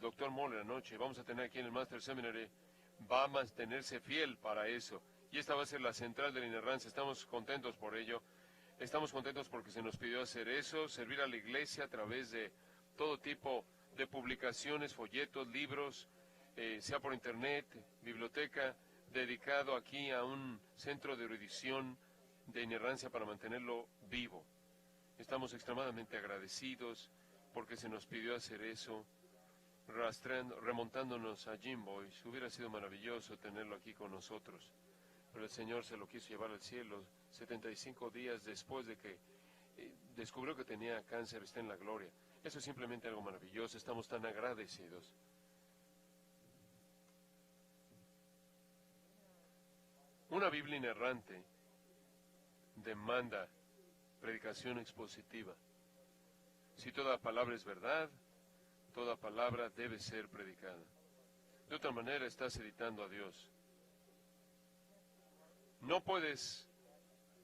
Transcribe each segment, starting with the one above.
doctor Moller anoche, vamos a tener aquí en el Master Seminary, va a mantenerse fiel para eso. Y esta va a ser la central de la inerrancia. Estamos contentos por ello. Estamos contentos porque se nos pidió hacer eso, servir a la iglesia a través de todo tipo de publicaciones, folletos, libros, sea por internet, biblioteca, dedicado aquí a un centro de erudición de inerrancia para mantenerlo vivo. Estamos extremadamente agradecidos porque se nos pidió hacer eso, remontándonos a Jim Boyce. Hubiera sido maravilloso tenerlo aquí con nosotros, pero el Señor se lo quiso llevar al cielo 75 días después de que descubrió que tenía cáncer. Está en la gloria. Eso es simplemente algo maravilloso. Estamos tan agradecidos. Una Biblia inerrante demanda predicación expositiva. Si toda palabra es verdad, toda palabra debe ser predicada. De otra manera estás editando a Dios. No puedes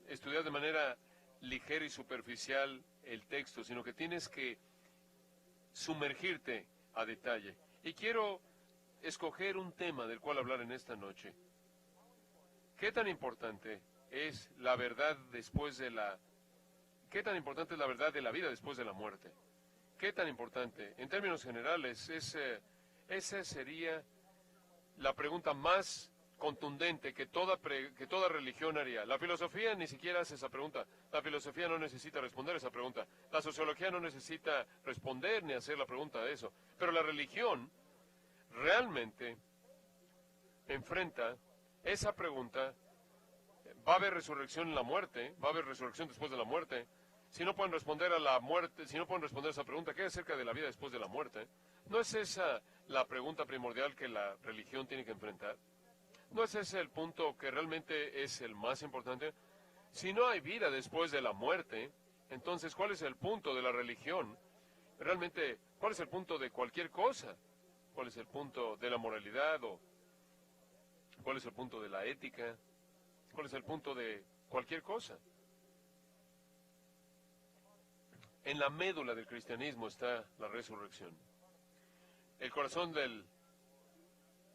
estudiar de manera ligera y superficial el texto, sino que tienes que sumergirte a detalle. Y quiero escoger un tema del cual hablar en esta noche. ¿Qué tan importante es la verdad después de la... ¿Qué tan importante es la verdad de la vida después de la muerte? ¿Qué tan importante? En términos generales, esa sería la pregunta más contundente que toda religión haría. La filosofía ni siquiera hace esa pregunta. La filosofía no necesita responder esa pregunta. La sociología no necesita responder ni hacer la pregunta de eso. Pero la religión realmente enfrenta esa pregunta. ¿Va a haber resurrección en la muerte? ¿Va a haber resurrección después de la muerte? Si no pueden responder a la muerte, si no pueden responder a esa pregunta, ¿qué hay acerca de la vida después de la muerte? ¿No es esa la pregunta primordial que la religión tiene que enfrentar? ¿No es ese el punto que realmente es el más importante? Si no hay vida después de la muerte, entonces, ¿cuál es el punto de la religión? Realmente, ¿cuál es el punto de cualquier cosa? ¿Cuál es el punto de la moralidad? ¿O cuál es el punto de la ética? ¿Cuál es el punto de cualquier cosa? En la médula del cristianismo está la resurrección. El corazón del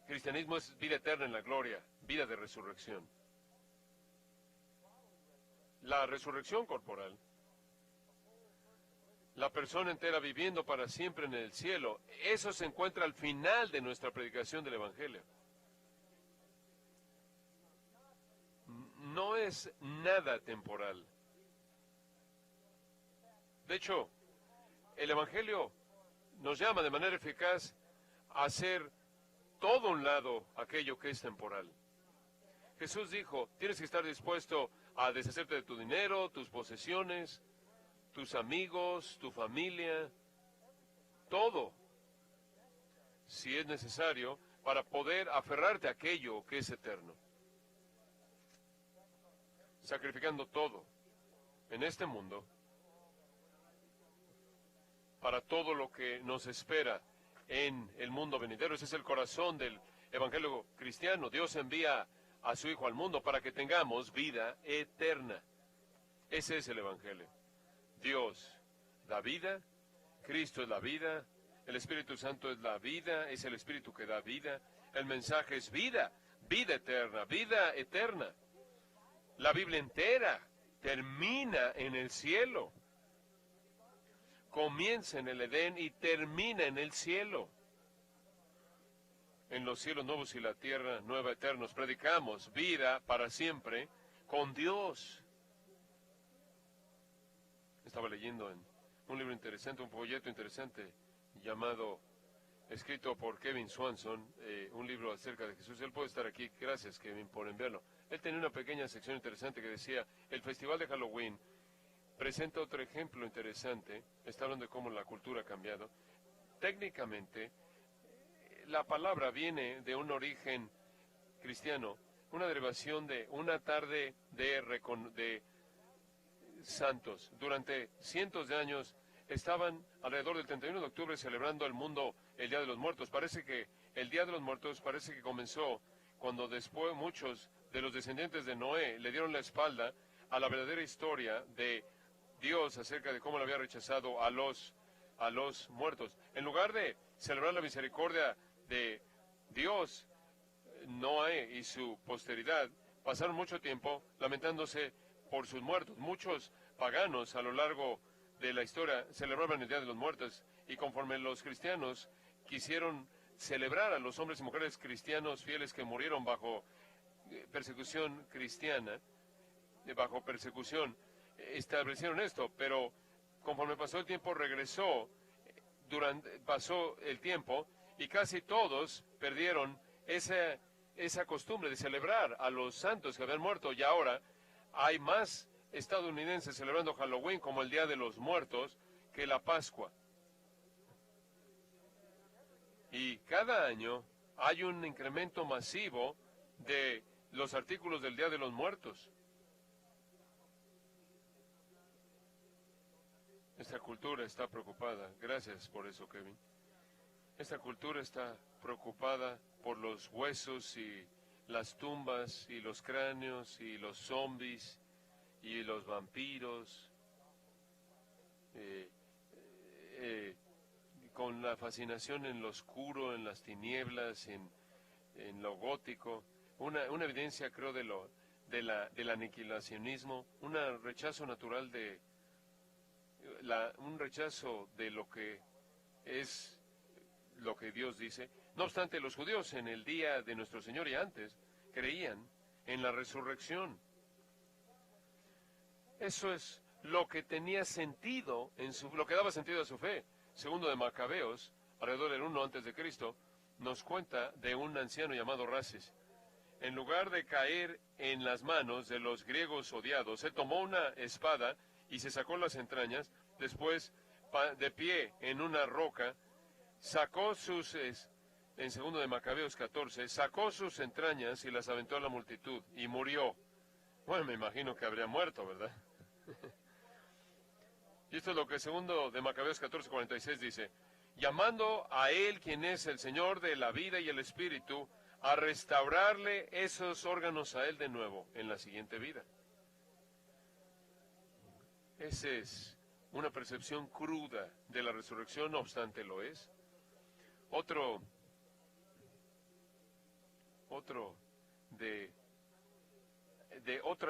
cristianismo es vida eterna en la gloria, vida de resurrección. La resurrección corporal, la persona entera viviendo para siempre en el cielo, eso se encuentra al final de nuestra predicación del Evangelio. No es nada temporal. De hecho, el Evangelio nos llama de manera eficaz a hacer todo un lado aquello que es temporal. Jesús dijo, tienes que estar dispuesto a deshacerte de tu dinero, tus posesiones, tus amigos, tu familia, todo, si es necesario, para poder aferrarte a aquello que es eterno. Sacrificando todo en este mundo para todo lo que nos espera en el mundo venidero. Ese es el corazón del Evangelio cristiano. Dios envía a su Hijo al mundo para que tengamos vida eterna. Ese es el Evangelio. Dios da vida, Cristo es la vida, el Espíritu Santo es la vida, es el Espíritu que da vida. El mensaje es vida, vida eterna, vida eterna. La Biblia entera termina en el cielo. Comienza en el Edén y termina en el cielo. En los cielos nuevos y la tierra nueva eternos predicamos vida para siempre con Dios. Estaba leyendo en un libro interesante, un folleto interesante llamado, escrito por Kevin Swanson, un libro acerca de Jesús. Él puede estar aquí, gracias Kevin por enviarlo. Él tenía una pequeña sección interesante que decía, el festival de Halloween presenta otro ejemplo interesante. Está hablando de cómo la cultura ha cambiado. Técnicamente, la palabra viene de un origen cristiano, una derivación de una tarde de santos. Durante cientos de años estaban alrededor del 31 de octubre celebrando el mundo el Día de los Muertos. Parece que el Día de los Muertos parece que comenzó cuando después muchos de los descendientes de Noé le dieron la espalda a la verdadera historia de Dios acerca de cómo le había rechazado a los muertos. En lugar de celebrar la misericordia de Dios. Noé y su posteridad pasaron mucho tiempo lamentándose por sus muertos. Muchos paganos a lo largo de la historia celebraban el Día de los Muertos, y conforme los cristianos quisieron celebrar a los hombres y mujeres cristianos fieles que murieron bajo persecución cristiana, bajo persecución, establecieron esto, pero conforme pasó el tiempo pasó el tiempo y casi todos perdieron esa costumbre de celebrar a los santos que habían muerto, y ahora hay más estadounidenses celebrando Halloween como el Día de los Muertos que la Pascua. Y cada año hay un incremento masivo de los artículos del Día de los Muertos. Esta cultura está preocupada. Gracias por eso, Kevin. Esta cultura está preocupada por los huesos y las tumbas y los cráneos y los zombies y los vampiros, con la fascinación en lo oscuro, en las tinieblas, en lo gótico. Una evidencia, creo, del aniquilacionismo, un rechazo natural un rechazo de lo que es lo que Dios dice. No obstante, los judíos en el día de nuestro Señor y antes creían en la resurrección. Eso es lo que tenía sentido, lo que daba sentido a su fe. Segundo de Macabeos, alrededor del 1 antes de Cristo, nos cuenta de un anciano llamado Rasis. En lugar de caer en las manos de los griegos odiados, él tomó una espada y se sacó las entrañas. Después, de pie en una roca, en segundo de Macabeos 14, sacó sus entrañas y las aventó a la multitud, y murió. Bueno, me imagino que habría muerto, ¿verdad? Y esto es lo que segundo de Macabeos 14:46 dice: llamando a él, quien es el Señor de la vida y el Espíritu, a restaurarle esos órganos a él de nuevo en la siguiente vida. Esa es una percepción cruda de la resurrección, no obstante lo es. Otro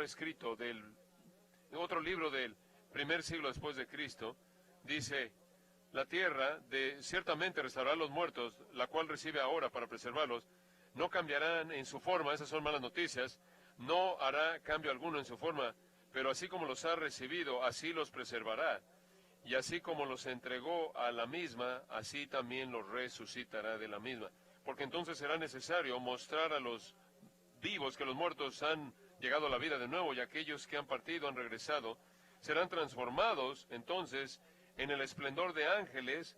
escrito otro libro del primer siglo después de Cristo, dice: la tierra ciertamente restaurará a los muertos, la cual recibe ahora para preservarlos. No cambiarán en su forma, esas son malas noticias, no hará cambio alguno en su forma, pero así como los ha recibido, así los preservará. Y así como los entregó a la misma, así también los resucitará de la misma. Porque entonces será necesario mostrar a los vivos que los muertos han llegado a la vida de nuevo, y aquellos que han partido han regresado. Serán transformados entonces en el esplendor de ángeles,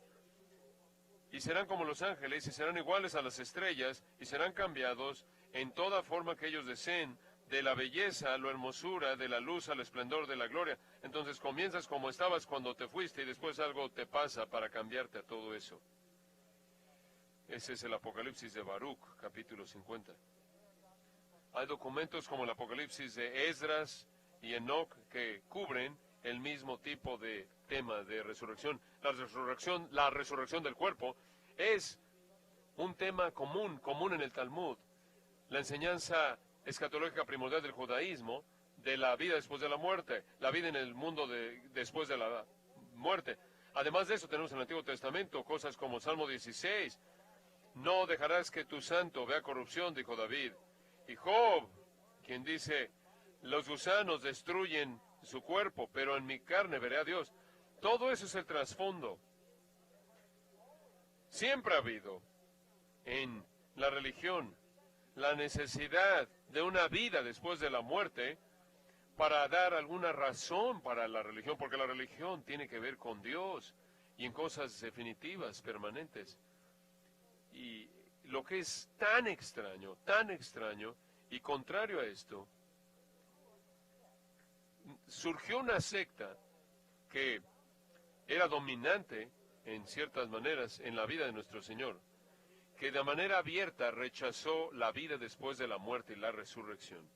y serán como los ángeles, y serán iguales a las estrellas, y serán cambiados en toda forma que ellos deseen, de la belleza a la hermosura, de la luz al esplendor de la gloria. Entonces comienzas como estabas cuando te fuiste, y después algo te pasa para cambiarte a todo eso. Ese es el Apocalipsis de Baruch, capítulo 50. Hay documentos como el Apocalipsis de Esdras y Enoch que cubren el mismo tipo de tema de resurrección. La resurrección del cuerpo es un tema común en el Talmud. La enseñanza escatológica primordial del judaísmo, de la vida después de la muerte, la vida en el mundo después de la muerte. Además de eso, tenemos en el Antiguo Testamento cosas como Salmo 16. No dejarás que tu santo vea corrupción, dijo David. Y Job, quien dice: los gusanos destruyen su cuerpo, pero en mi carne veré a Dios. Todo eso es el trasfondo. Siempre ha habido en la religión la necesidad de una vida después de la muerte para dar alguna razón para la religión, porque la religión tiene que ver con Dios y en cosas definitivas, permanentes. Y lo que es tan extraño y contrario a esto, surgió una secta que era dominante en ciertas maneras en la vida de nuestro Señor, que de manera abierta rechazó la vida después de la muerte y la resurrección.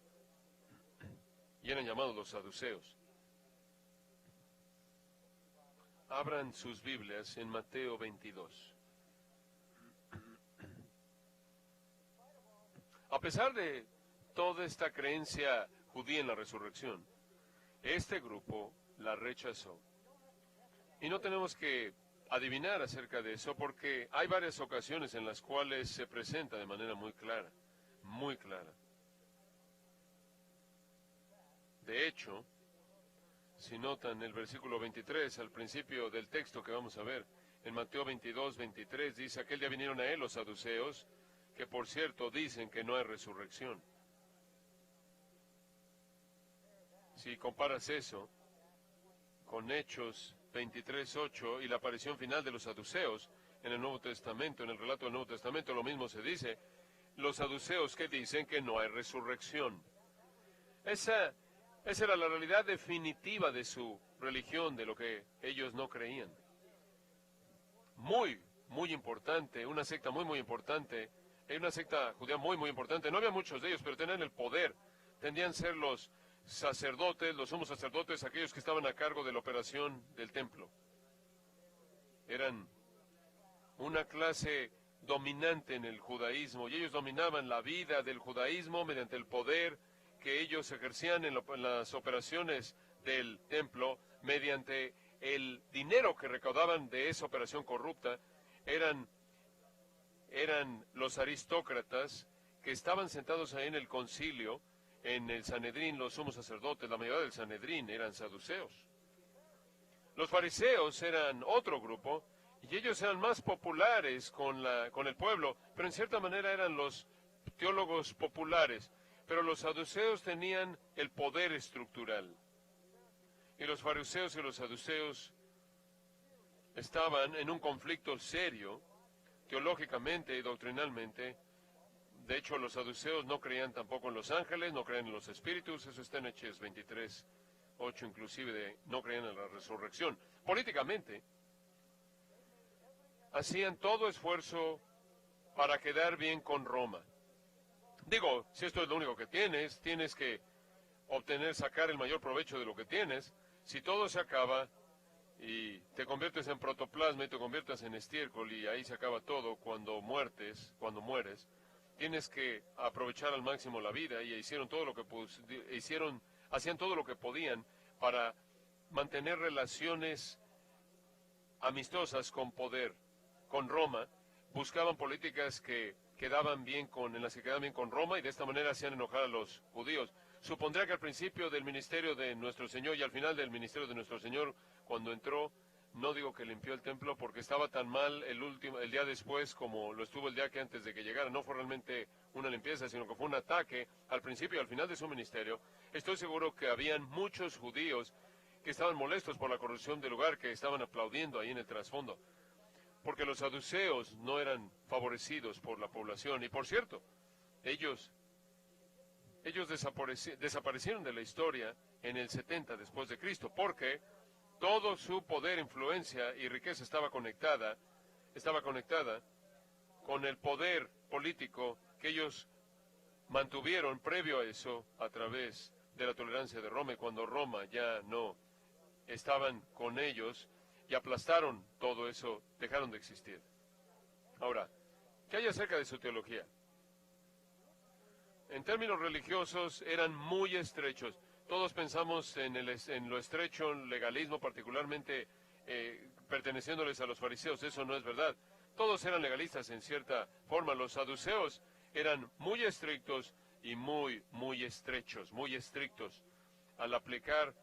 Y eran llamados los saduceos. Abran sus Biblias en Mateo 22. A pesar de toda esta creencia judía en la resurrección, este grupo la rechazó. Y no tenemos que adivinar acerca de eso porque hay varias ocasiones en las cuales se presenta de manera muy clara, muy clara. De hecho, si notan el versículo 23 al principio del texto que vamos a ver, en Mateo 22, 23 dice, aquel día vinieron a él los saduceos, que por cierto dicen que no hay resurrección. Si comparas eso con Hechos 23:8 y la aparición final de los saduceos en el Nuevo Testamento, en el relato del Nuevo Testamento, lo mismo se dice, los saduceos que dicen que no hay resurrección. Esa era la realidad definitiva de su religión, de lo que ellos no creían. Muy, muy importante, una secta muy, muy importante, una secta judía muy, muy importante. No había muchos de ellos, pero tenían el poder. Tendían a ser los sacerdotes, los sumos sacerdotes, aquellos que estaban a cargo de la operación del templo. Eran una clase dominante en el judaísmo, y ellos dominaban la vida del judaísmo mediante el poder que ellos ejercían en las operaciones del templo, mediante el dinero que recaudaban de esa operación corrupta. Eran los aristócratas que estaban sentados ahí en el concilio, en el Sanedrín, los sumos sacerdotes, la mayoría del Sanedrín eran saduceos. Los fariseos eran otro grupo, y ellos eran más populares con el pueblo, pero en cierta manera eran los teólogos populares. Pero los saduceos tenían el poder estructural. Y los fariseos y los saduceos estaban en un conflicto serio, teológicamente y doctrinalmente. De hecho, los saduceos no creían tampoco en los ángeles, no creían en los espíritus. Eso está en Hechos 23:8, inclusive, no creían en la resurrección. Políticamente, hacían todo esfuerzo para quedar bien con Roma. Digo, si esto es lo único que tienes, tienes que sacar el mayor provecho de lo que tienes. Si todo se acaba y te conviertes en protoplasma y te conviertes en estiércol y ahí se acaba todo cuando mueres, tienes que aprovechar al máximo la vida, y hacían todo lo que podían para mantener relaciones amistosas con poder, con Roma. Buscaban políticas en las que quedaban bien con Roma, y de esta manera hacían enojar a los judíos. Supondría que al principio del ministerio de nuestro Señor y al final del ministerio de nuestro Señor, cuando entró, no digo que limpió el templo porque estaba tan mal el día después como lo estuvo el día que antes de que llegara. No fue realmente una limpieza, sino que fue un ataque al principio y al final de su ministerio. Estoy seguro que habían muchos judíos que estaban molestos por la corrupción del lugar, que estaban aplaudiendo ahí en el trasfondo, porque los saduceos no eran favorecidos por la población. Y por cierto, ellos desaparecieron de la historia en el 70 después de Cristo, porque todo su poder, influencia y riqueza estaba conectada con el poder político que ellos mantuvieron previo a eso a través de la tolerancia de Roma. Y cuando Roma ya no estaban con ellos y aplastaron todo eso, dejaron de existir. Ahora, ¿qué hay acerca de su teología? En términos religiosos eran muy estrechos. Todos pensamos en lo estrecho, en legalismo, particularmente perteneciéndoles a los fariseos. Eso no es verdad. Todos eran legalistas en cierta forma. Los saduceos eran muy estrictos y muy, muy estrechos, muy estrictos al aplicar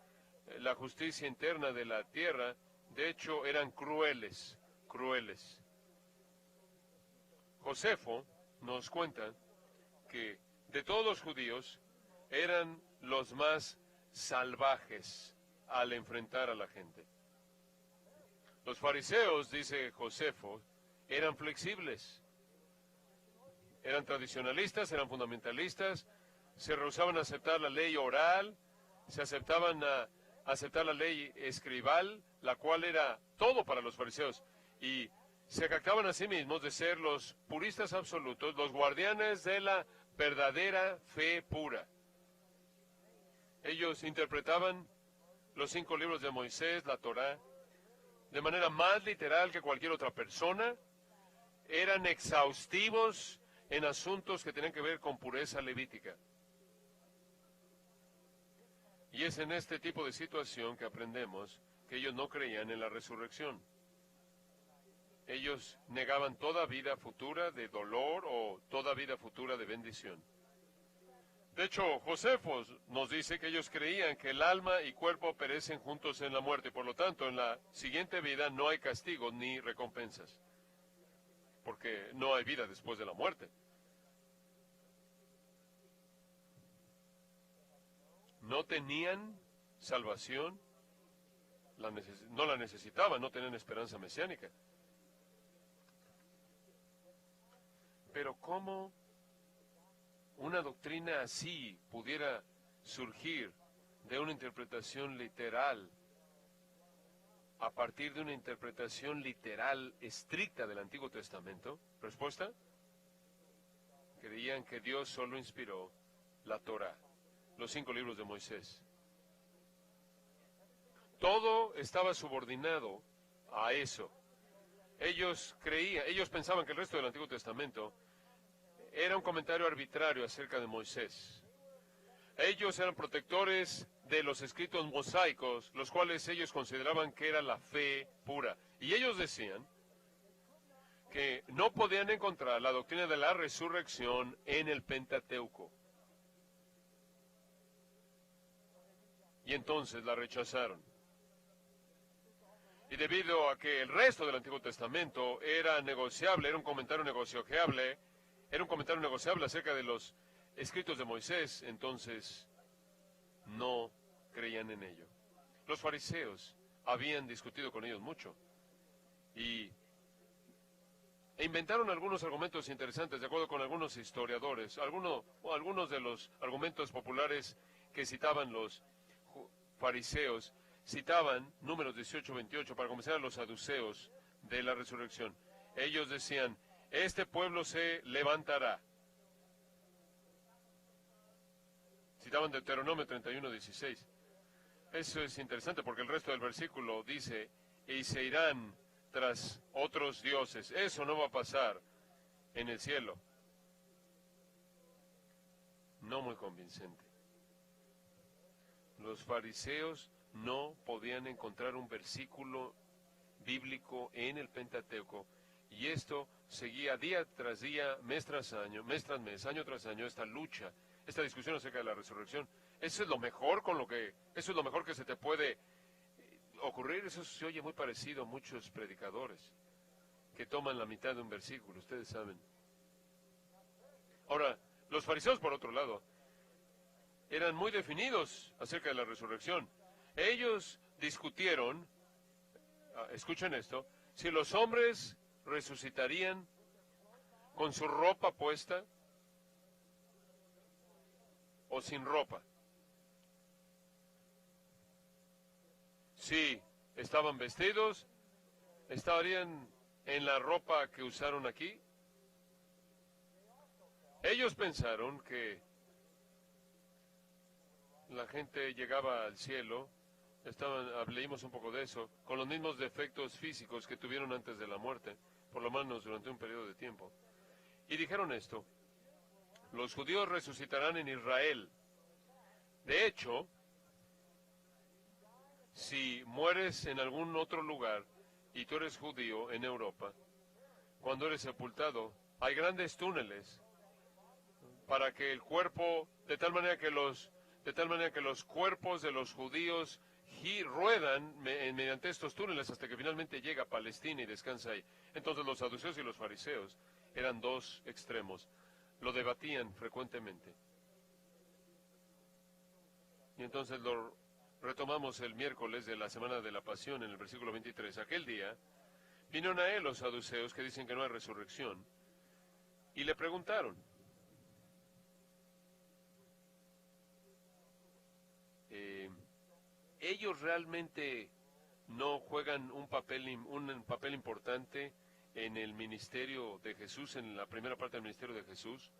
la justicia interna de la tierra. De hecho, eran crueles. Josefo nos cuenta que de todos los judíos eran los más salvajes al enfrentar a la gente. Los fariseos, dice Josefo, eran flexibles, eran tradicionalistas, eran fundamentalistas, se rehusaban a aceptar la ley oral, se aceptaban a aceptar la ley escribal, la cual era todo para los fariseos, y se jactaban a sí mismos de ser los puristas absolutos, los guardianes de la verdadera fe pura. Ellos interpretaban los 5 libros de Moisés, la Torá, de manera más literal que cualquier otra persona. Eran exhaustivos en asuntos que tenían que ver con pureza levítica. Y es en este tipo de situación que aprendemos que ellos no creían en la resurrección. Ellos negaban toda vida futura de dolor o toda vida futura de bendición. De hecho, Josefo nos dice que ellos creían que el alma y cuerpo perecen juntos en la muerte. Por lo tanto, en la siguiente vida no hay castigo ni recompensas, porque no hay vida después de la muerte. No tenían salvación, no la necesitaban, no tenían esperanza mesiánica. Pero ¿cómo una doctrina así pudiera surgir de una interpretación literal a partir de una interpretación literal estricta del Antiguo Testamento? Respuesta: creían que Dios solo inspiró la Torá, los 5 libros de Moisés. Todo estaba subordinado a eso. Ellos pensaban que el resto del Antiguo Testamento era un comentario arbitrario acerca de Moisés. Ellos eran protectores de los escritos mosaicos, los cuales ellos consideraban que era la fe pura. Y ellos decían que no podían encontrar la doctrina de la resurrección en el Pentateuco. Y entonces la rechazaron. Y debido a que el resto del Antiguo Testamento era negociable, era un comentario negociable, acerca de los escritos de Moisés, entonces no creían en ello. Los fariseos habían discutido con ellos mucho e inventaron algunos argumentos interesantes de acuerdo con algunos historiadores. Algunos de los argumentos populares que citaban los fariseos citaban Números 18:28 para convencer a los saduceos de la resurrección. Ellos decían: este pueblo se levantará. Citaban Deuteronomio 31:16. Eso es interesante porque el resto del versículo dice: y se irán tras otros dioses. Eso no va a pasar en el cielo. No muy convincente. Los fariseos no podían encontrar un versículo bíblico en el Pentateuco, y esto seguía día tras día, mes tras mes, año tras año, esta lucha, esta discusión acerca de la resurrección. Eso es lo mejor que se te puede ocurrir. Eso se oye muy parecido a muchos predicadores que toman la mitad de un versículo, ustedes saben. Ahora, los fariseos, por otro lado, eran muy definidos acerca de la resurrección. Ellos discutieron, escuchen esto, si los hombres resucitarían con su ropa puesta o sin ropa. Si estaban vestidos, estarían en la ropa que usaron aquí. Ellos pensaron que la gente llegaba al cielo, leímos un poco de eso, con los mismos defectos físicos que tuvieron antes de la muerte, por lo menos durante un periodo de tiempo. Y dijeron esto: los judíos resucitarán en Israel. De hecho, si mueres en algún otro lugar y tú eres judío en Europa, cuando eres sepultado, hay grandes túneles para que el cuerpo, de tal manera que los cuerpos de los judíos ruedan mediante estos túneles hasta que finalmente llega a Palestina y descansa ahí. Entonces los saduceos y los fariseos eran dos extremos, lo debatían frecuentemente. Y entonces lo retomamos el miércoles de la semana de la Pasión en el versículo 23. Aquel día vinieron a él los saduceos que dicen que no hay resurrección y le preguntaron: ¿ellos realmente no juegan un papel importante en el ministerio de Jesús, en la primera parte del ministerio de Jesús?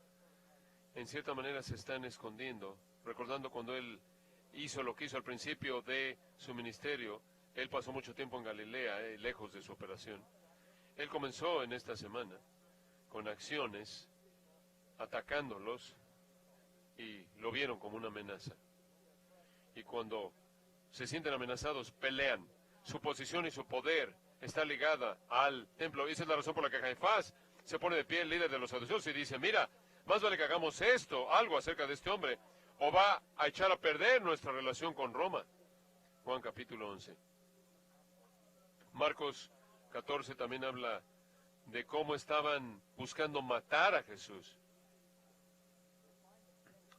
En cierta manera se están escondiendo, recordando cuando él hizo lo que hizo al principio de su ministerio. Él pasó mucho tiempo en Galilea, lejos de su operación. Él comenzó en esta semana con acciones atacándolos y lo vieron como una amenaza. Y cuando se sienten amenazados, pelean. Su posición y su poder está ligada al templo. Y esa es la razón por la que Caifás se pone de pie, el líder de los saduceos, y dice, mira, más vale que hagamos esto, algo acerca de este hombre, o va a echar a perder nuestra relación con Roma. Juan capítulo 11. Marcos 14 también habla de cómo estaban buscando matar a Jesús.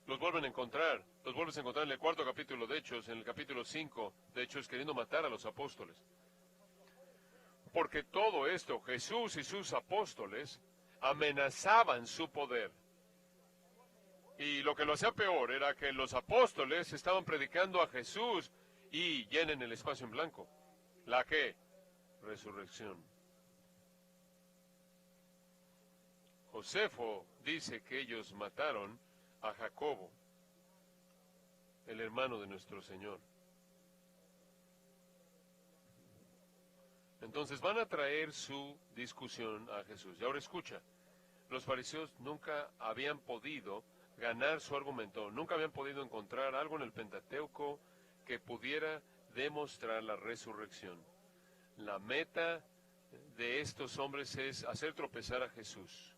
Los vuelves a encontrar en el cuarto capítulo de Hechos, en el capítulo 5 de Hechos, queriendo matar a los apóstoles. Porque todo esto, Jesús y sus apóstoles amenazaban su poder. Y lo que lo hacía peor era que los apóstoles estaban predicando a Jesús y llenen el espacio en blanco. ¿La qué? Resurrección. Josefo dice que ellos mataron a Jacobo, el hermano de nuestro Señor. Entonces van a traer su discusión a Jesús. Y ahora escucha, los fariseos nunca habían podido ganar su argumento, nunca habían podido encontrar algo en el Pentateuco que pudiera demostrar la resurrección. La meta de estos hombres es hacer tropezar a Jesús,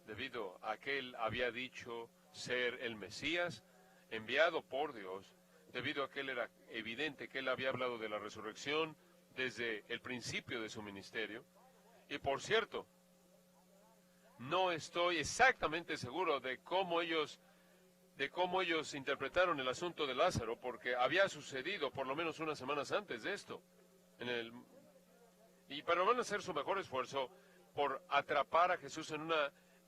debido a que él había dicho ser el Mesías, enviado por Dios, debido a que él era evidente que él había hablado de la resurrección desde el principio de su ministerio. Y por cierto, no estoy exactamente seguro de cómo ellos interpretaron el asunto de Lázaro, porque había sucedido por lo menos unas semanas antes de esto. Pero van a hacer su mejor esfuerzo por atrapar a Jesús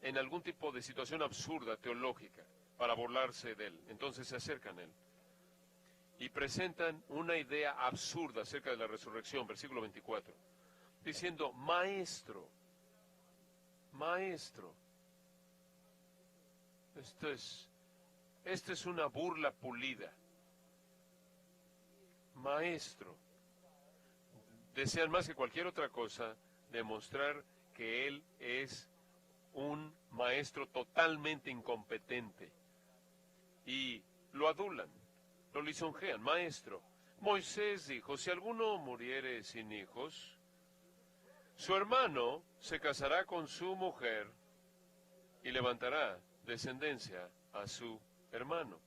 en algún tipo de situación absurda, teológica, para burlarse de él. Entonces se acercan a él y presentan una idea absurda acerca de la resurrección, versículo 24, diciendo, maestro, esto es una burla pulida. Maestro, desean más que cualquier otra cosa demostrar que él es un maestro totalmente incompetente y lo adulan, lo lisonjean. Maestro, Moisés dijo, si alguno muriere sin hijos, su hermano se casará con su mujer y levantará descendencia a su hermano.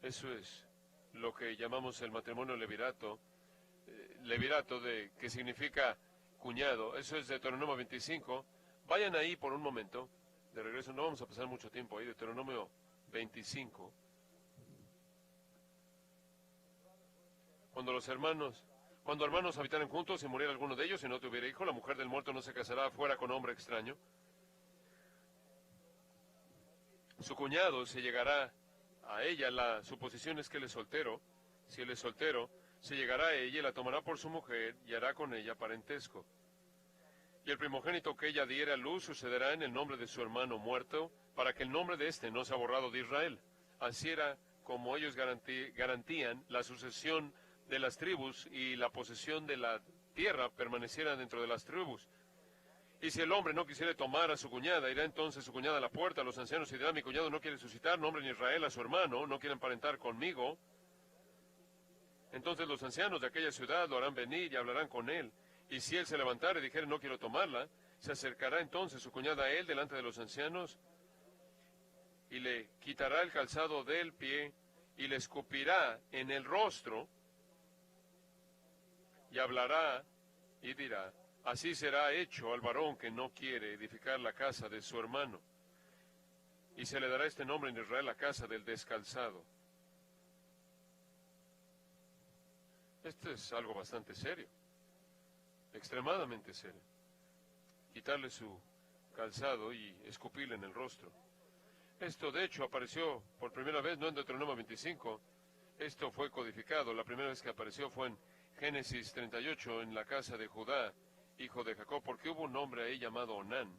Eso es lo que llamamos el matrimonio levirato, que significa cuñado. Eso es Deuteronomio 25. Vayan ahí por un momento, de regreso, no vamos a pasar mucho tiempo ahí, Deuteronomio 25. Cuando hermanos habitaran juntos y muriera alguno de ellos y no tuviera hijo, la mujer del muerto no se casará fuera con hombre extraño. Su cuñado se llegará a ella, la suposición es que él es soltero. Si él es soltero, se llegará a ella y la tomará por su mujer y hará con ella parentesco. Y el primogénito que ella diera a luz sucederá en el nombre de su hermano muerto, para que el nombre de éste no sea borrado de Israel. Así era como ellos garantían la sucesión de las tribus y la posesión de la tierra permaneciera dentro de las tribus. Y si el hombre no quisiera tomar a su cuñada, irá entonces su cuñada a la puerta a los ancianos y dirá, mi cuñado no quiere suscitar nombre en Israel a su hermano, no quiere emparentar conmigo. Entonces los ancianos de aquella ciudad lo harán venir y hablarán con él. Y si él se levantara y dijere, no quiero tomarla, se acercará entonces su cuñada a él delante de los ancianos y le quitará el calzado del pie y le escupirá en el rostro y hablará y dirá, así será hecho al varón que no quiere edificar la casa de su hermano. Y se le dará este nombre en Israel, la casa del descalzado. Esto es algo bastante serio, extremadamente serio. Quitarle su calzado y escupirle en el rostro. Esto, de hecho, apareció por primera vez, no en Deuteronomio 25, esto fue codificado. La primera vez que apareció fue en Génesis 38, en la casa de Judá, hijo de Jacob, porque hubo un hombre ahí llamado Onán,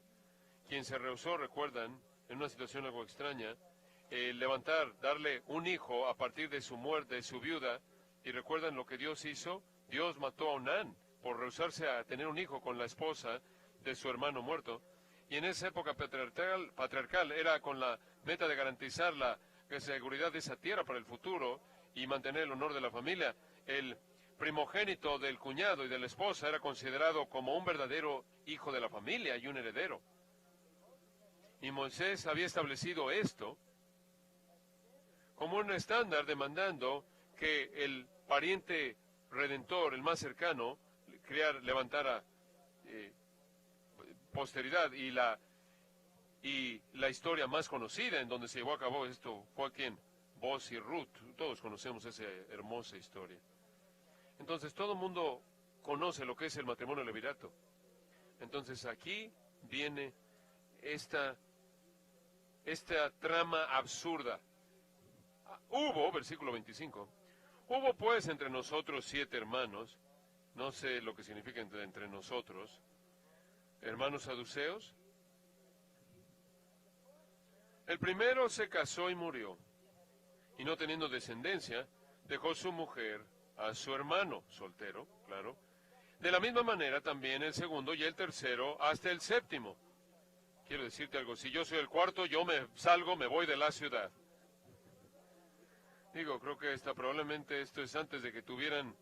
quien se rehusó, recuerdan, en una situación algo extraña, darle un hijo a partir de su muerte, de su viuda. Y recuerdan lo que Dios hizo. Dios mató a Onán por rehusarse a tener un hijo con la esposa de su hermano muerto. y en esa época patriarcal era con la meta de garantizar la seguridad de esa tierra para el futuro y mantener el honor de la familia. El primogénito del cuñado y de la esposa era considerado como un verdadero hijo de la familia y un heredero. Y Moisés había establecido esto como un estándar, demandando que el pariente redentor, el más cercano, levantara posteridad. Y la historia más conocida en donde se llevó a cabo esto fue ¿quién? Boaz y Ruth. Todos conocemos esa hermosa historia. Entonces todo el mundo conoce lo que es el matrimonio levirato. Entonces aquí viene esta trama absurda. Versículo 25, hubo pues entre nosotros 7 hermanos, no sé lo que significa entre nosotros, hermanos saduceos. El primero se casó y murió, y no teniendo descendencia, dejó su mujer a su hermano soltero, claro. De la misma manera también el segundo y el tercero hasta el séptimo. Quiero decirte algo, si yo soy el cuarto, yo me voy de la ciudad. Digo, creo que probablemente esto es antes de que tuvieran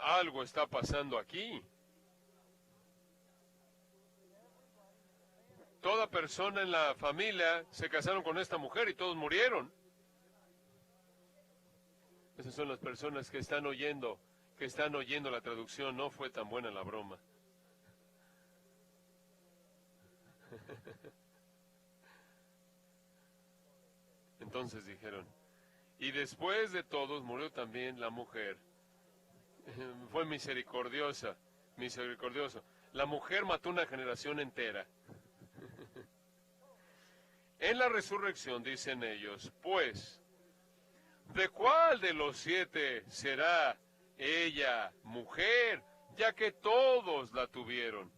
algo está pasando aquí. Toda persona en la familia se casaron con esta mujer y todos murieron. Esas son las personas que están oyendo la traducción. No fue tan buena la broma. Entonces dijeron, y después de todos murió también la mujer. Fue misericordioso. La mujer mató una generación entera. En la resurrección dicen ellos, pues, ¿de cuál de los 7 será ella mujer, ya que todos la tuvieron?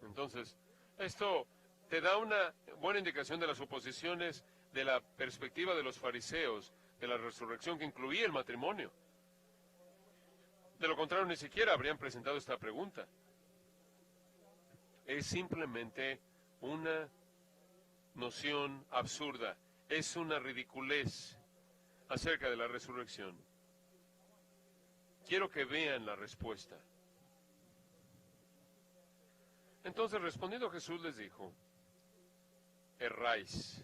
Entonces, esto te da una buena indicación de las suposiciones de la perspectiva de los fariseos de la resurrección que incluía el matrimonio. De lo contrario, ni siquiera habrían presentado esta pregunta. Es simplemente una noción absurda, es una ridiculez acerca de la resurrección. Quiero que vean la respuesta. Entonces, respondiendo Jesús les dijo, erráis,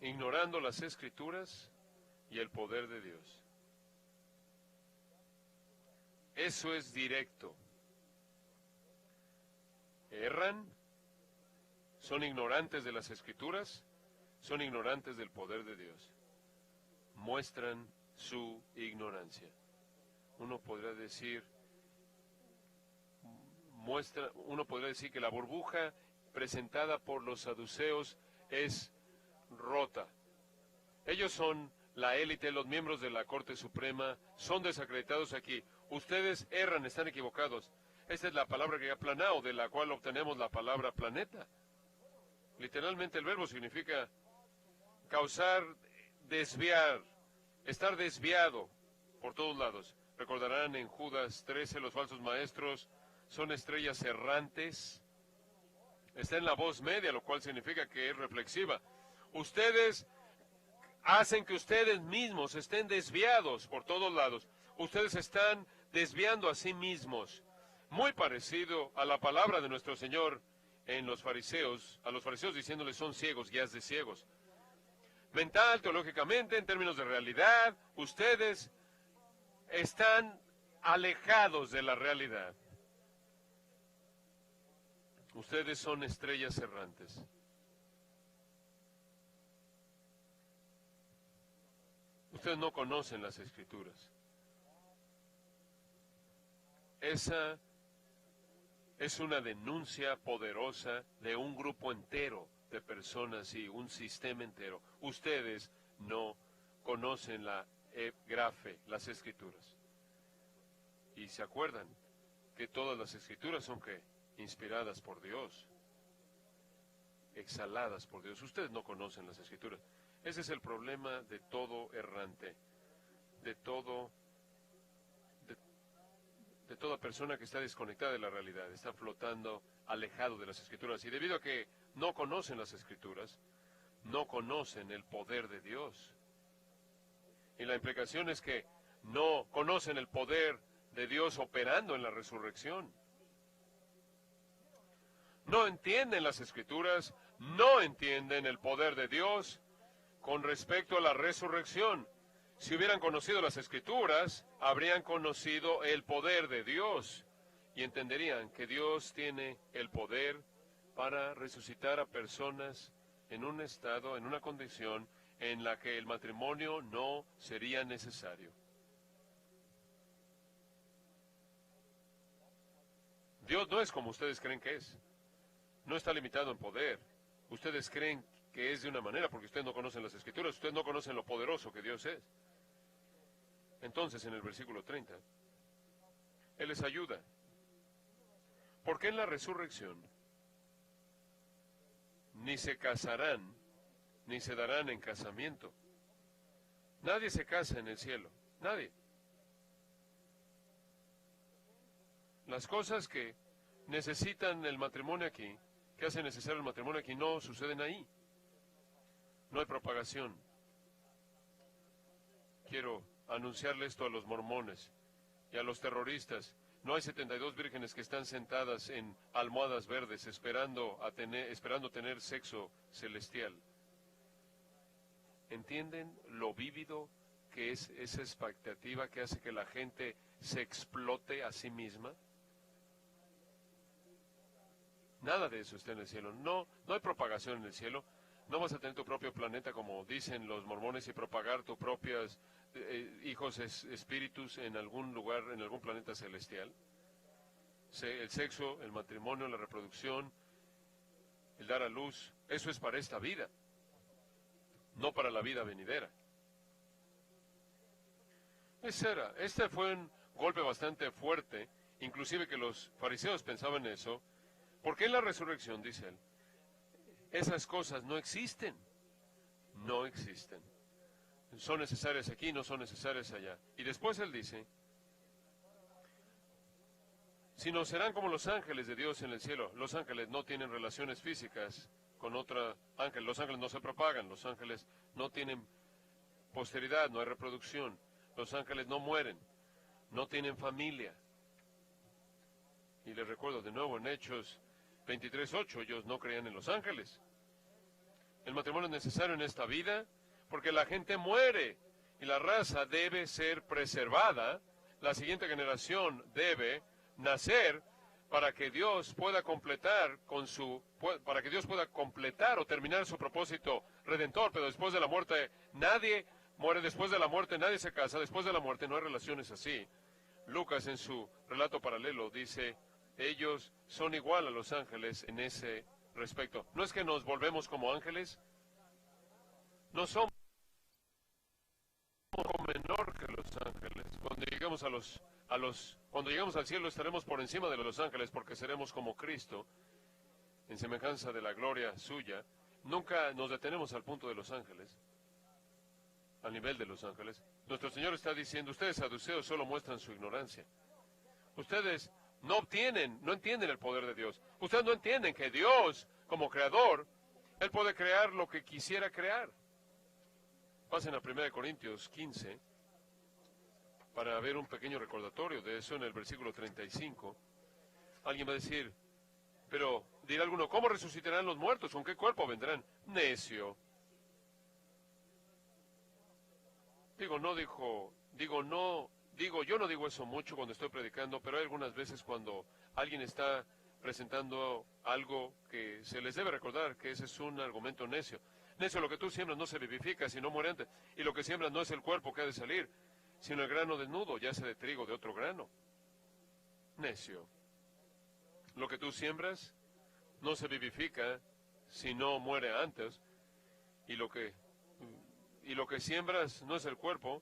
ignorando las Escrituras y el poder de Dios. Eso es directo. Erran, son ignorantes de las Escrituras, son ignorantes del poder de Dios. Muestran su ignorancia. Uno podría decir que la burbuja presentada por los saduceos es rota. Ellos son la élite, los miembros de la Corte Suprema, son desacreditados aquí. Ustedes erran, están equivocados. Esta es la palabra griega planao, de la cual obtenemos la palabra planeta. Literalmente el verbo significa causar, desviar, estar desviado por todos lados. Recordarán en Judas 13, los falsos maestros son estrellas errantes. Está en la voz media, lo cual significa que es reflexiva. Ustedes hacen que ustedes mismos estén desviados por todos lados. Ustedes están desviando a sí mismos. Muy parecido a la palabra de nuestro Señor en los fariseos, a los fariseos diciéndoles son ciegos, guías de ciegos. Mental, teológicamente, en términos de realidad, ustedes están alejados de la realidad. Ustedes son estrellas errantes. Ustedes no conocen las Escrituras. Esa es una denuncia poderosa de un grupo entero de personas y un sistema entero. Ustedes no conocen la grafe, las Escrituras. Y se acuerdan que todas las Escrituras son ¿qué? Inspiradas por Dios, exhaladas por Dios. Ustedes no conocen las Escrituras. Ese es el problema de todo errante, de persona que está desconectada de la realidad, está flotando alejado de las Escrituras. Y debido a que no conocen las Escrituras, no conocen el poder de Dios. Y la implicación es que no conocen el poder de Dios operando en la resurrección. No entienden las Escrituras, no entienden el poder de Dios con respecto a la resurrección. Si hubieran conocido las Escrituras, habrían conocido el poder de Dios y entenderían que Dios tiene el poder para resucitar a personas en un estado, en una condición en la que el matrimonio no sería necesario. Dios no es como ustedes creen que es. No está limitado en poder. Ustedes creen que es de una manera porque ustedes no conocen las Escrituras, ustedes no conocen lo poderoso que Dios es. Entonces, en el versículo 30, Él les ayuda. Porque en la resurrección ni se casarán, ni se darán en casamiento. Nadie se casa en el cielo, nadie. Las cosas que necesitan el matrimonio aquí, que hacen necesario el matrimonio aquí, no suceden ahí. No hay propagación. Quiero anunciarle esto a los mormones y a los terroristas. No hay 72 vírgenes que están sentadas en almohadas verdes esperando tener sexo celestial. ¿Entienden lo vívido que es esa expectativa que hace que la gente se explote a sí misma? Nada de eso está en el cielo. No hay propagación en el cielo. No vas a tener tu propio planeta, como dicen los mormones, y propagar tus propios hijos espíritus en algún lugar, en algún planeta celestial. El sexo, el matrimonio, la reproducción, el dar a luz, eso es para esta vida, no para la vida venidera. Este fue un golpe bastante fuerte, inclusive que los fariseos pensaban eso, porque en la resurrección, dice él, esas cosas no existen. No existen. Son necesarias aquí, no son necesarias allá. Y después él dice, sino serán como los ángeles de Dios en el cielo. Los ángeles no tienen relaciones físicas con otro ángel. Los ángeles no se propagan. Los ángeles no tienen posteridad, no hay reproducción. Los ángeles no mueren. No tienen familia. Y les recuerdo de nuevo en Hechos 23:8, ellos no creían en los ángeles. El matrimonio es necesario en esta vida porque la gente muere y la raza debe ser preservada. La siguiente generación debe nacer para que Dios pueda completar o terminar su propósito redentor. Pero después de la muerte nadie muere, después de la muerte nadie se casa, después de la muerte no hay relaciones así. Lucas en su relato paralelo dice, ellos son igual a los ángeles en ese respecto. No es que nos volvemos como ángeles, no somos menor que los ángeles. Cuando lleguemos cuando lleguemos al cielo estaremos por encima de los ángeles porque seremos como Cristo, en semejanza de la gloria suya. Nunca nos detenemos al punto de los ángeles, al nivel de los ángeles. Nuestro Señor está diciendo, ustedes saduceos solo muestran su ignorancia. Ustedes no entienden el poder de Dios. Ustedes no entienden que Dios, como creador, Él puede crear lo que quisiera crear. Pasen a 1 Corintios 15 para ver un pequeño recordatorio de eso en el versículo 35. Alguien va a decir, pero dirá alguno, ¿cómo resucitarán los muertos? ¿Con qué cuerpo vendrán? Necio. Yo no digo eso mucho cuando estoy predicando, pero hay algunas veces cuando alguien está presentando algo que se les debe recordar que ese es un argumento necio. Necio, lo que tú siembras no se vivifica, sino muere antes. Y lo que siembras no es el cuerpo que ha de salir, sino el grano desnudo, ya sea de trigo, de otro grano. Necio. Lo que tú siembras no se vivifica, sino muere antes. Y lo que siembras no es el cuerpo,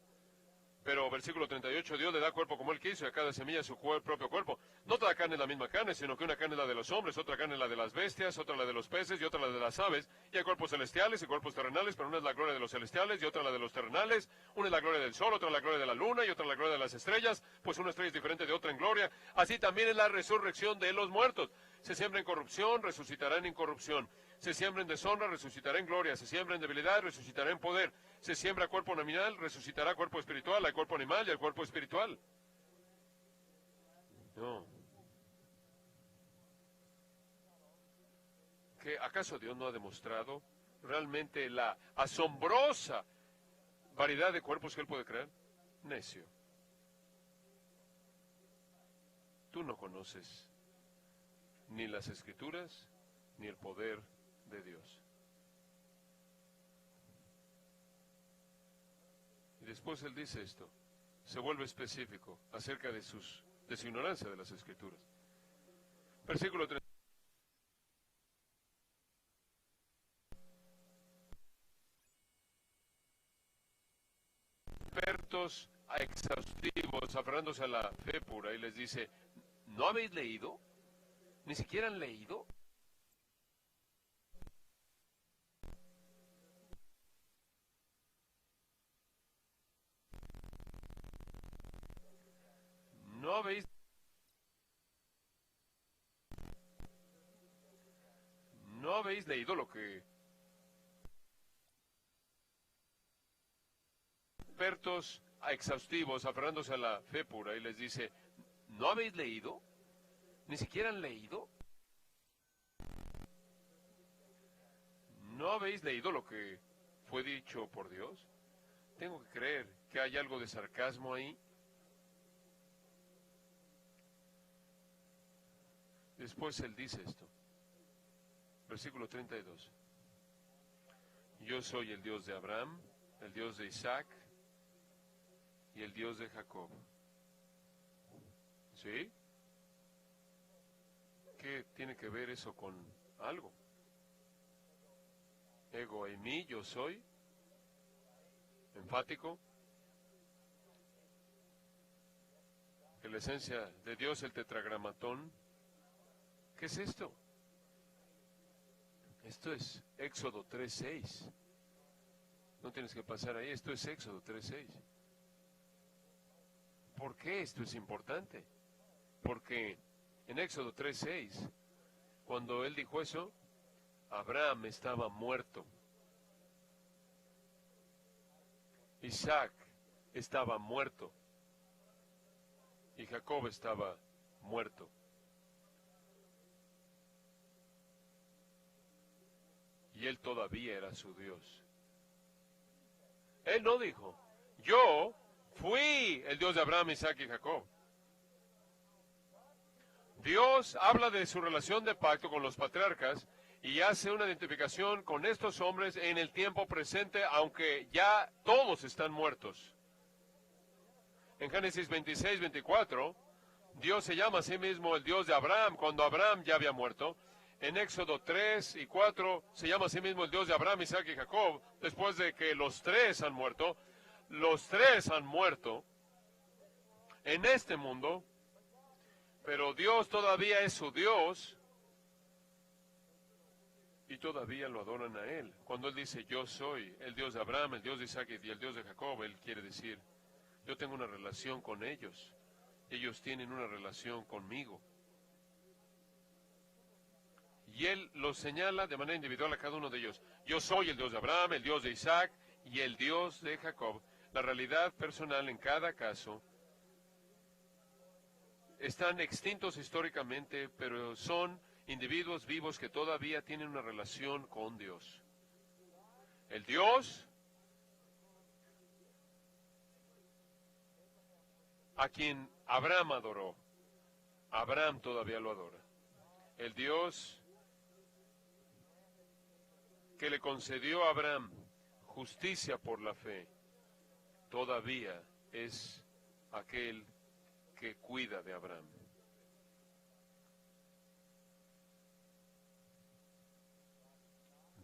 Pero versículo 38, Dios le da cuerpo como Él quiso y a cada semilla su propio cuerpo. No toda carne es la misma carne, sino que una carne es la de los hombres, otra carne es la de las bestias, otra la de los peces y otra la de las aves. Y hay cuerpos celestiales y cuerpos terrenales, pero una es la gloria de los celestiales y otra la de los terrenales. Una es la gloria del sol, otra la gloria de la luna y otra la gloria de las estrellas, pues una estrella es diferente de otra en gloria. Así también es la resurrección de los muertos. Se siembra en corrupción, resucitará en incorrupción. Se siembra en deshonra, resucitará en gloria. Se siembra en debilidad, resucitará en poder. Se siembra cuerpo nominal, resucitará cuerpo espiritual. Hay cuerpo animal y hay cuerpo espiritual. No. ¿Qué, acaso Dios no ha demostrado realmente la asombrosa variedad de cuerpos que Él puede crear? Necio. Tú no conoces ni las Escrituras ni el poder de Dios. Y después Él dice esto, se vuelve específico acerca de su ignorancia de las Escrituras. Versículo 3. Expertos exhaustivos, aferrándose a la fe pura, y les dice, ¿no habéis leído? ¿Ni siquiera han leído? ¿No habéis leído lo que expertos exhaustivos, aferrándose a la fe pura, y les dice, ¿no habéis leído? ¿Ni siquiera han leído? ¿No habéis leído lo que fue dicho por Dios? Tengo que creer que hay algo de sarcasmo ahí. Después Él dice esto. Versículo 32. Yo soy el Dios de Abraham, el Dios de Isaac y el Dios de Jacob. ¿Sí? ¿Qué tiene que ver eso con algo? Ego y mí, yo soy. Enfático. Que la esencia de Dios, el tetragramatón. ¿Qué es esto? Esto es Éxodo 3:6. No tienes que pasar ahí, esto es Éxodo 3:6. ¿Por qué esto es importante? Porque en Éxodo 3:6, cuando él dijo eso, Abraham estaba muerto. Isaac estaba muerto. Y Jacob estaba muerto. Y él todavía era su Dios. Él no dijo, yo fui el Dios de Abraham, Isaac y Jacob. Dios habla de su relación de pacto con los patriarcas y hace una identificación con estos hombres en el tiempo presente, aunque ya todos están muertos. En Génesis 26-24, Dios se llama a sí mismo el Dios de Abraham, cuando Abraham ya había muerto. En Éxodo 3 y 4 se llama a sí mismo el Dios de Abraham, Isaac y Jacob, después de que los tres han muerto. Los tres han muerto en este mundo, pero Dios todavía es su Dios y todavía lo adoran a Él. Cuando Él dice, yo soy el Dios de Abraham, el Dios de Isaac y el Dios de Jacob, Él quiere decir, yo tengo una relación con ellos. Ellos tienen una relación conmigo. Y Él los señala de manera individual a cada uno de ellos. Yo soy el Dios de Abraham, el Dios de Isaac y el Dios de Jacob. La realidad personal en cada caso están extintos históricamente, pero son individuos vivos que todavía tienen una relación con Dios. El Dios a quien Abraham adoró, Abraham todavía lo adora. El Dios que le concedió a Abraham justicia por la fe, todavía es aquel que cuida de Abraham.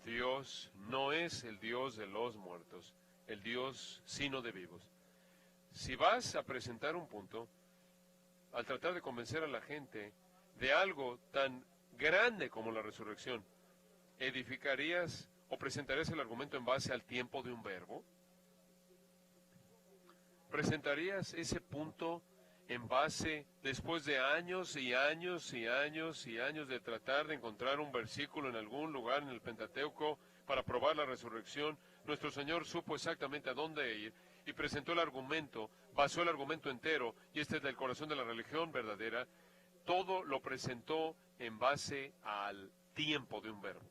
Dios no es el Dios de los muertos, el Dios sino de vivos. Si vas a presentar un punto, al tratar de convencer a la gente de algo tan grande como la resurrección, ¿edificarías o presentarías el argumento en base al tiempo de un verbo? ¿Presentarías ese punto en base, después de años y años y años y años de tratar de encontrar un versículo en algún lugar en el Pentateuco para probar la resurrección? Nuestro Señor supo exactamente a dónde ir y presentó el argumento, basó el argumento entero, y este es del corazón de la religión verdadera. Todo lo presentó en base al tiempo de un verbo.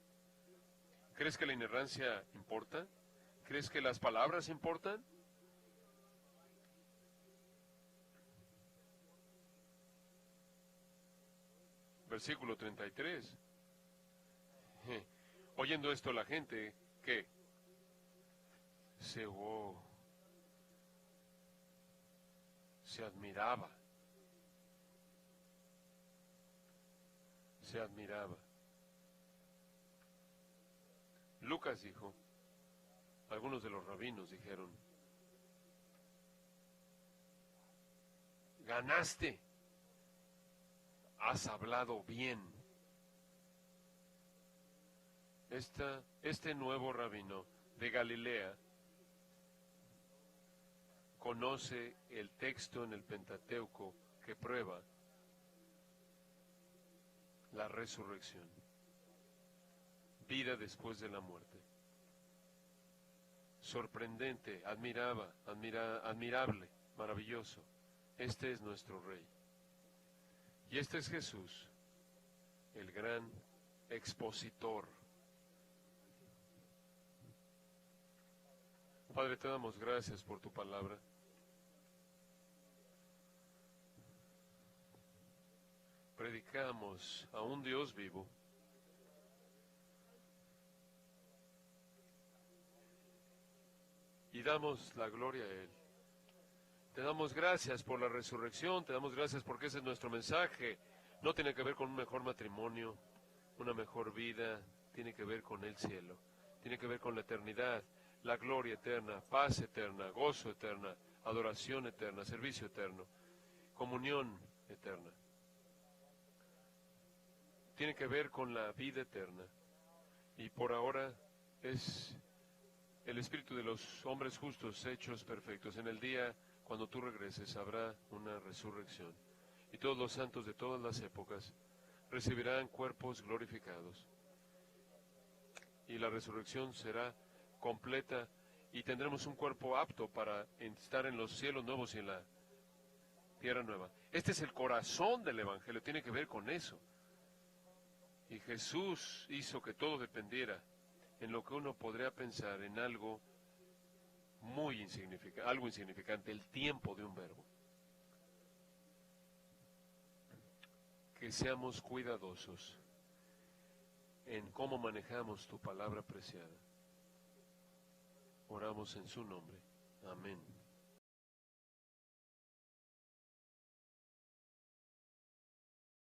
¿Crees que la inerrancia importa? ¿Crees que las palabras importan? Versículo 33. Oyendo esto la gente, ¿qué? Se admiraba. Se admiraba. Lucas dijo, algunos de los rabinos dijeron, ganaste, has hablado bien. Este nuevo rabino de Galilea conoce el texto en el Pentateuco que prueba la resurrección, vida después de la muerte. Sorprendente, admirable, maravilloso. Este es nuestro Rey. Y este es Jesús, el gran expositor. Padre, te damos gracias por tu palabra. Predicamos a un Dios vivo. Y damos la gloria a Él. Te damos gracias por la resurrección, te damos gracias porque ese es nuestro mensaje. No tiene que ver con un mejor matrimonio, una mejor vida, tiene que ver con el cielo, tiene que ver con la eternidad, la gloria eterna, paz eterna, gozo eterna, adoración eterna, servicio eterno, comunión eterna. Tiene que ver con la vida eterna. Y por ahora es el espíritu de los hombres justos hechos perfectos. En el día cuando tú regreses habrá una resurrección. Y todos los santos de todas las épocas recibirán cuerpos glorificados. Y la resurrección será completa y tendremos un cuerpo apto para estar en los cielos nuevos y en la tierra nueva. Este es el corazón del Evangelio, tiene que ver con eso. Y Jesús hizo que todo dependiera en lo que uno podría pensar en algo muy insignificante, algo insignificante, el tiempo de un verbo. Que seamos cuidadosos en cómo manejamos tu palabra preciada. Oramos en su nombre. Amén.